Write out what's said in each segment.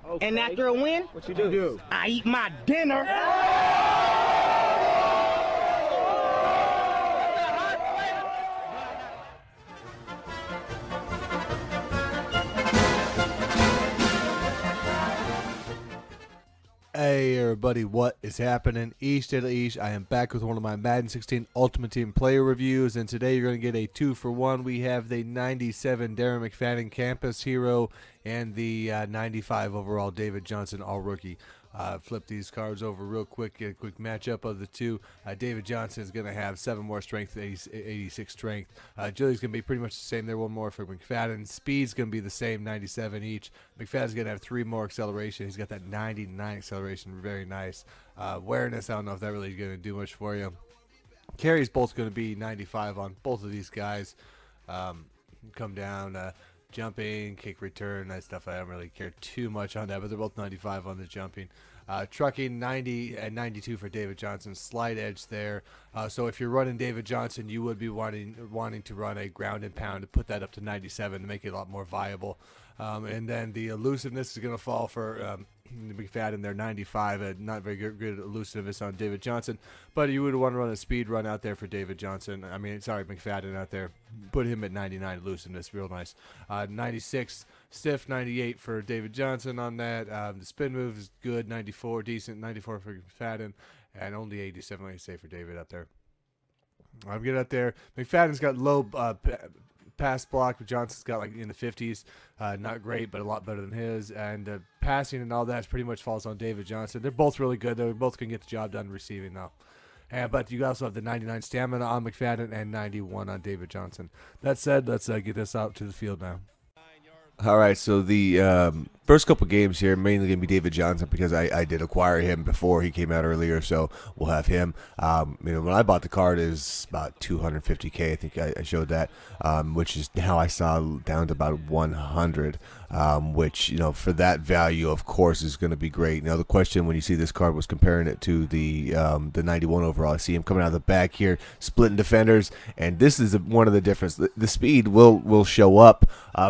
Okay. And after a win, What you do? I eat my dinner. Hey everybody, what is happening? East to the East. I am back with one of my Madden 16 Ultimate Team player reviews, and today you're going to get a 2-for-1. We have the 97 Darren McFadden Campus Hero and the 95 overall David Johnson All-Rookie. Flip these cards over real quick, get a quick matchup of the two. David Johnson is going to have 7 more strength, 86 strength. Julie's going to be pretty much the same there, 1 more for McFadden. Speed's going to be the same, 97 each. McFadden's going to have 3 more acceleration. He's got that 99 acceleration, very nice. Awareness, I don't know if that really is going to do much for you. Carry's both going to be 95 on both of these guys. Come down, jumping, kick return, that stuff I don't really care too much on that, but they're both 95 on the jumping. Trucking 90 and 92 for David Johnson, slight edge there. So if you're running David Johnson, you would be wanting to run a ground and pound to put that up to 97 to make it a lot more viable. And then the elusiveness is going to fall for McFadden there, 95. Not very good elusiveness on David Johnson, but you would want to run a speed run out there for David Johnson. I mean, sorry, McFadden out there. Put him at 99 elusiveness, real nice. 96 stiff, 98 for David Johnson on that. The spin move is good, 94, decent, 94 for McFadden, and only 87, like I say, for David up there. I'm good out there. McFadden's got low pass block, but Johnson's got like in the 50s. Not great, but a lot better than his. And passing and all that pretty much falls on David Johnson. They're both really good. They both can get the job done receiving though. But you also have the 99 stamina on McFadden and 91 on David Johnson. That said, let's get this out to the field now. All right, so the first couple games here mainly going to be David Johnson because I did acquire him before he came out earlier, so we'll have him. When I bought the card, it was about 250K. I think I showed that, which is how I saw down to about 100. Which, for that value, of course, is going to be great. Now, the question when you see this card was comparing it to the 91 overall. I see him coming out of the back here, splitting defenders, and this is one of the difference. The speed will show up.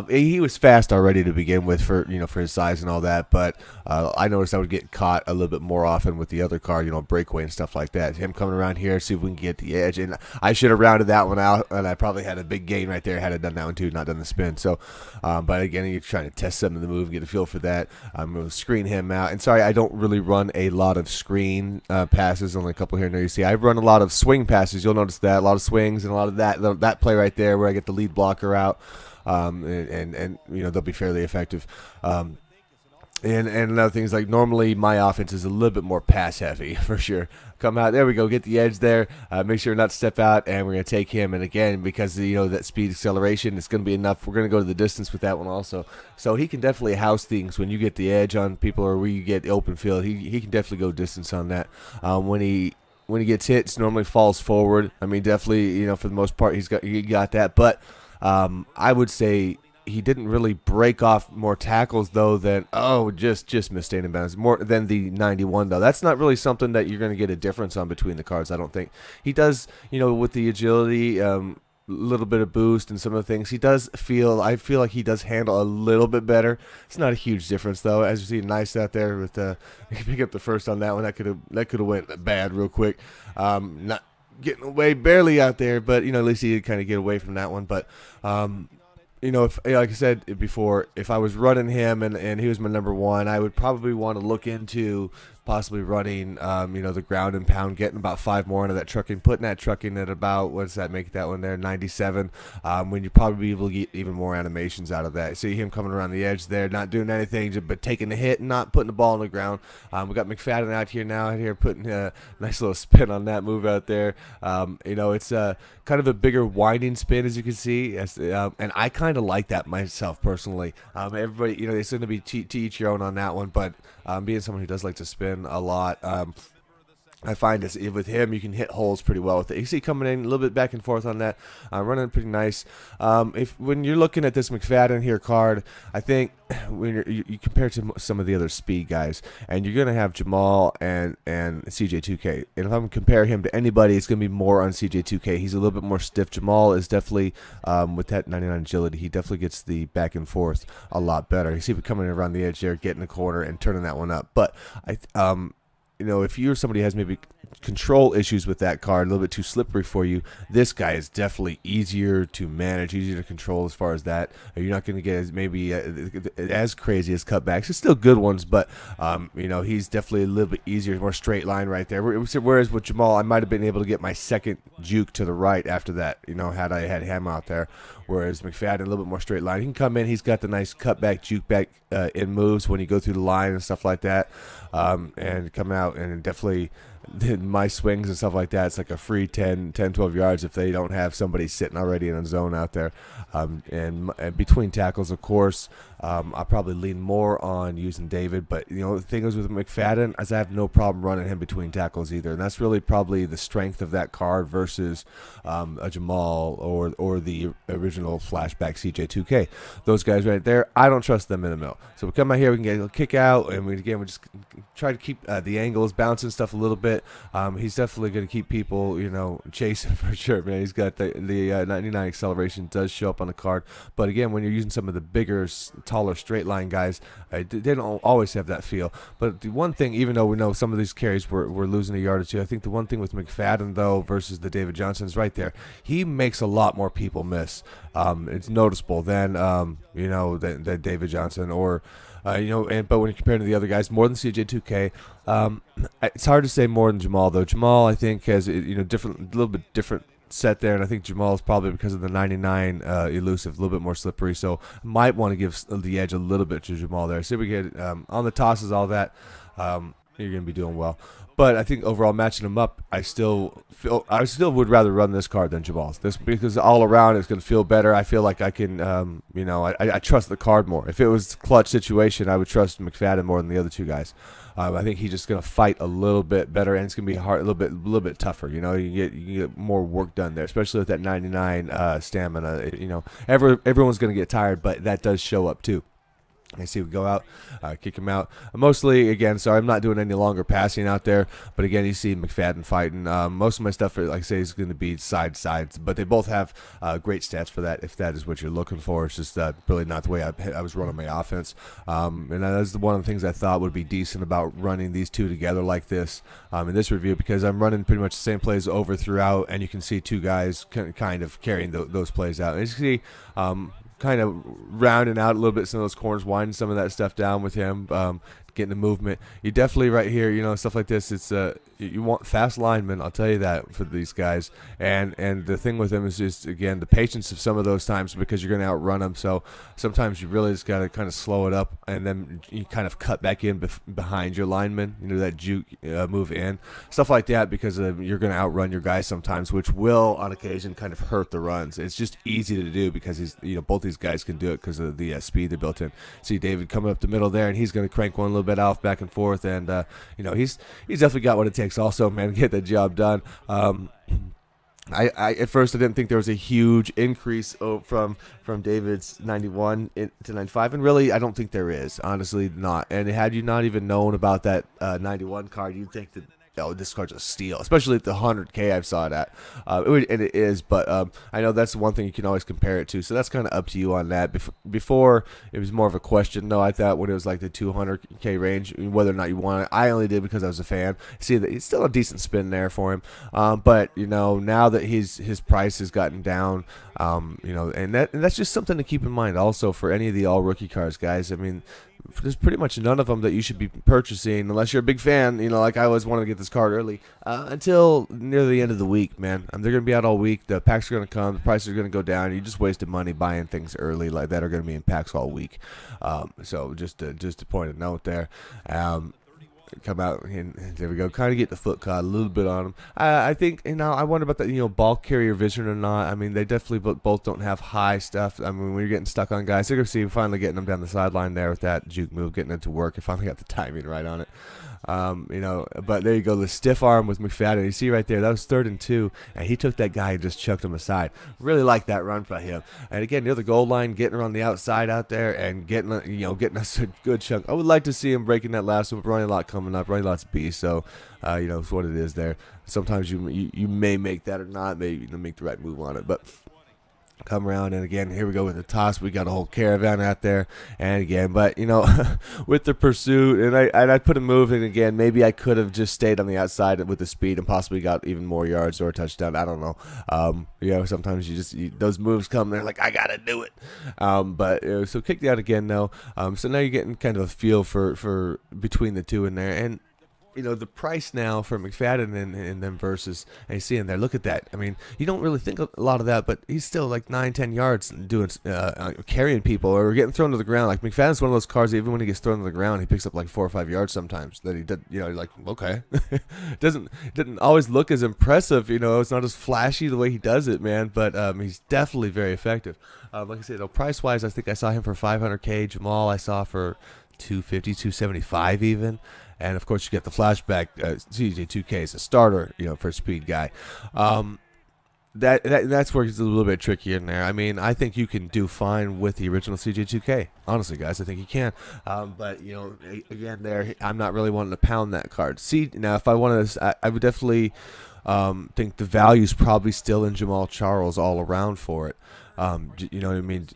He was fast already to begin with for his size and all that, but I noticed I would get caught a little bit more often with the other card, breakaway and stuff like that. Him coming around here, see if we can get the edge, and I should have rounded that one out, and I probably had a big gain right there had I done that one too, not done the spin. So, but again, you're trying to test some of the move, get a feel for that. I'm going to screen him out, and sorry, I don't really run a lot of screen passes, only a couple here and there. You see, I run a lot of swing passes. You'll notice that, a lot of swings and a lot of that play right there where I get the lead blocker out. And they'll be fairly effective. And another thing is, like, normally my offense is a little bit more pass heavy for sure. Come out, there we go, get the edge there. Make sure not to step out, and we're going to take him. And again, because that speed acceleration, it's going to be enough. We're going to go to the distance with that one also. So he can definitely house things when you get the edge on people or where you get open field. He can definitely go distance on that. When he gets hit, it normally falls forward. I mean, definitely, for the most part, he got that, but. I would say he didn't really break off more tackles though than just missed standing bounds more than the 91 though. That's not really something that you're going to get a difference on between the cards. I don't think he does. With the agility, little bit of boost and some of the things he does I feel like he does handle a little bit better. It's not a huge difference though. As you see, nice out there with pick up the first on that one. That could have went bad real quick. Not getting away barely out there, but at least he did kind of get away from that one. But if, like I said before, if I was running him and he was my number 1, I would probably want to look into possibly running the ground and pound, getting about 5 more into that trucking, putting that trucking at about, what does that make that one there, 97, when you probably be able to get even more animations out of that. See him coming around the edge there, not doing anything, but taking the hit and not putting the ball on the ground. We got McFadden out here putting a nice little spin on that move out there. It's kind of a bigger winding spin, as you can see, and I kind of like that myself personally. Everybody, it's going to be to each your own on that one, but being someone who does like to spin a lot, I find this, with him, you can hit holes pretty well with it. You see coming in a little bit back and forth on that, running pretty nice. When you're looking at this McFadden here card, I think when you compare it to some of the other speed guys, and you're going to have Jamal and CJ2K. And if I'm comparing him to anybody, it's going to be more on CJ2K. He's a little bit more stiff. Jamal is definitely, with that 99 agility, he definitely gets the back and forth a lot better. You see him coming around the edge there, getting the corner, and turning that one up. But you know, if you're somebody who has maybe control issues with that card, a little bit too slippery for you, this guy is definitely easier to manage, easier to control as far as that. You're not going to get as crazy as cutbacks. It's still good ones, but you know, he's definitely a little bit easier, more straight line right there. Whereas with Jamal, I might have been able to get my second juke to the right after that, you know, had I had him out there. Whereas McFadden, a little bit more straight line. He can come in. He's got the nice cutback, juke back in moves when you go through the line and stuff like that, and come out and definitely my swings and stuff like that, it's like a free 10, 12 yards if they don't have somebody sitting already in a zone out there. And between tackles, of course, I'll probably lean more on using David. But, you know, the thing is with McFadden is I have no problem running him between tackles either. And that's really probably the strength of that card versus a Jamal or the original flashback CJ2K. Those guys right there, I don't trust them in the middle. So we come out here, we can get a kick out, and we just try to keep the angles, bouncing stuff a little bit. He's definitely going to keep people, you know, chasing for sure, man. He's got the 99 acceleration does show up on the card. But again, when you're using some of the bigger, taller straight line guys, they don't always have that feel. But the one thing, even though we know some of these carries were losing a yard or two, I think the one thing with McFadden, though, versus the David Johnson is right there. He makes a lot more people miss. It's noticeable than, you know, than David Johnson or... you know, but when you compare to the other guys, more than CJ2K, it's hard to say more than Jamal though. Jamal, I think, has, you know, a little bit different set there, and I think Jamal is probably because of the 99 elusive, a little bit more slippery. So might want to give the edge a little bit to Jamal there. See if we get on the tosses, all that. You're going to be doing well. But I think overall matching them up, I still would rather run this card than Jamal's. This because all around it's going to feel better. I feel like I can, you know, I trust the card more. If it was a clutch situation, I would trust McFadden more than the other two guys. I think he's just going to fight a little bit better, and it's going to be hard, a little bit tougher. You know, you get more work done there, especially with that 99 stamina. You know, everyone's going to get tired, but that does show up too. I see we go out, kick him out. Mostly, again, sorry, I'm not doing any longer passing out there. But again, you see McFadden fighting. Most of my stuff, like I say, is going to be sides. But they both have great stats for that, if that is what you're looking for. It's just really not the way I was running my offense. And that's one of the things I thought would be decent about running these two together like this in this review, because I'm running pretty much the same plays over throughout, and you can see two guys kind of carrying those plays out. And you see kind of rounding out a little bit some of those corners, winding some of that stuff down with him, getting the movement. You definitely right here, you know, stuff like this, it's you want fast linemen, I'll tell you that, for these guys. And the thing with them is just, again, the patience of some of those times, because you're going to outrun them. So sometimes you really just got to kind of slow it up, and then you kind of cut back in behind your lineman, you know, that juke move in, stuff like that, because you're going to outrun your guys sometimes, which will on occasion kind of hurt the runs. It's just easy to do because both these guys can do it because of the speed they're built in. See David coming up the middle there, and he's going to crank one a little bit off back and forth, and you know, he's definitely got what it takes also, man, to get the job done. I at first I didn't think there was a huge increase from David's 91 to 95, and really I don't think there is, honestly not. And had you not even known about that 91 card, you'd think that, oh, this card's a steal, especially at the 100K I've saw it at. And it is, but I know that's the one thing you can always compare it to, so that's kind of up to you on that. Before, it was more of a question. No, I thought when it was like the 200K range, whether or not you want it. I only did because I was a fan. See, that it's still a decent spin there for him. But, you know, now that his price has gotten down, you know, and that's just something to keep in mind also for any of the all-rookie cards, guys. I mean, there's pretty much none of them that you should be purchasing unless you're a big fan, you know, like I always wanted to get this card early, until near the end of the week, man. They're going to be out all week. The packs are going to come. The prices are going to go down. You just wasted money buying things early like that are going to be in packs all week. So just to point a note there. Come out, and there we go. Kind of get the foot caught a little bit on them. I think, you know, I wonder about that, you know, ball carrier vision or not. I mean, they definitely both don't have high stuff. I mean, when you're getting stuck on guys, they're going to see finally getting them down the sideline there with that juke move, getting it to work. I finally got the timing right on it. You know, but there you go, the stiff arm with McFadden. You see right there, that was 3rd and 2, and he took that guy and just chucked him aside. Really like that run by him. And again, near the goal line, getting around the outside out there and getting us a good chunk. I would like to see him breaking that last one. Running Lot coming up, Running Lot's beast. So, you know, it's what it is there. Sometimes you may make that or not, maybe make the right move on it, but. Come around, and again, here we go with the toss. We got a whole caravan out there, and again, but you know, with the pursuit, and I put a move in again. Maybe I could have just stayed on the outside with the speed and possibly got even more yards or a touchdown. I don't know. You know, sometimes those moves come, they're like, I gotta do it. But so kicked out again, though. So now you're getting kind of a feel for between the two in there, and. You know, the price now for McFadden and them versus AC in there. Look at that. I mean, you don't really think a lot of that, but he's still like 9-10 yards doing carrying people or getting thrown to the ground. Like McFadden's one of those cars. Even when he gets thrown to the ground, he picks up like 4 or 5 yards sometimes. That he did. You know, like okay, didn't always look as impressive. You know, it's not as flashy the way he does it, man. But he's definitely very effective. Like I said, though, price wise, I think I saw him for $500K. Jamal I saw for $250, $275 even. And of course, you get the flashback. CJ2K is a starter, you know, for a speed guy. That's where it's a little bit trickier in there. I mean, I think you can do fine with the original CJ2K. Honestly, guys, I think you can. But you know, again, there, I'm not really wanting to pound that card. See, now if I wanted to, I would definitely think the value is probably still in Jamaal Charles all around for it. You know what I mean,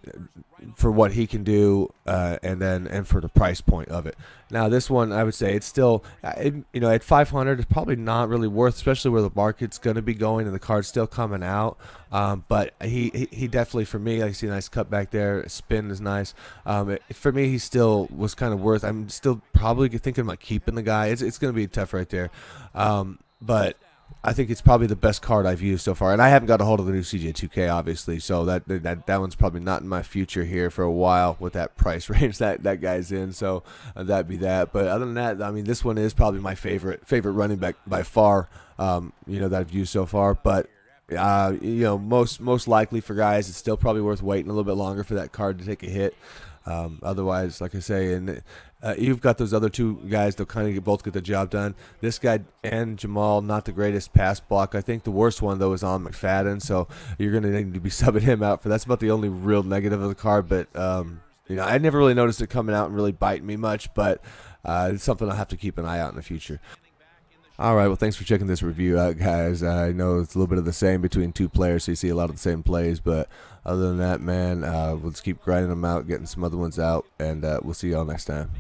for what he can do, and for the price point of it. Now this one, I would say it's still, you know, at 500, it's probably not really worth, especially where the market's going to be going and the card's still coming out. But he definitely, for me, I see a nice cut back there. Spin is nice. For me, he still was kind of worth. I'm still probably thinking about keeping the guy. It's going to be tough right there. But I think it's probably the best card I've used so far, and I haven't got a hold of the new CJ2K, obviously, so that one's probably not in my future here for a while with that price range that guy's in. So that'd be that. But other than that, I mean, this one is probably my favorite running back by far. You know, that I've used so far. But you know, most likely for guys, it's still probably worth waiting a little bit longer for that card to take a hit. Otherwise, like I say, and you've got those other two guys that kind of both get the job done. This guy and Jamal, not the greatest pass block. I think the worst one, though, is on McFadden, so you're going to need to be subbing him out for. That's about the only real negative of the card, but you know, I never really noticed it coming out and really biting me much, but it's something I'll have to keep an eye out in the future. All right, well, thanks for checking this review out, guys. I know it's a little bit of the same between two players, so you see a lot of the same plays, but other than that, man, we'll just keep grinding them out, getting some other ones out, and we'll see y'all next time.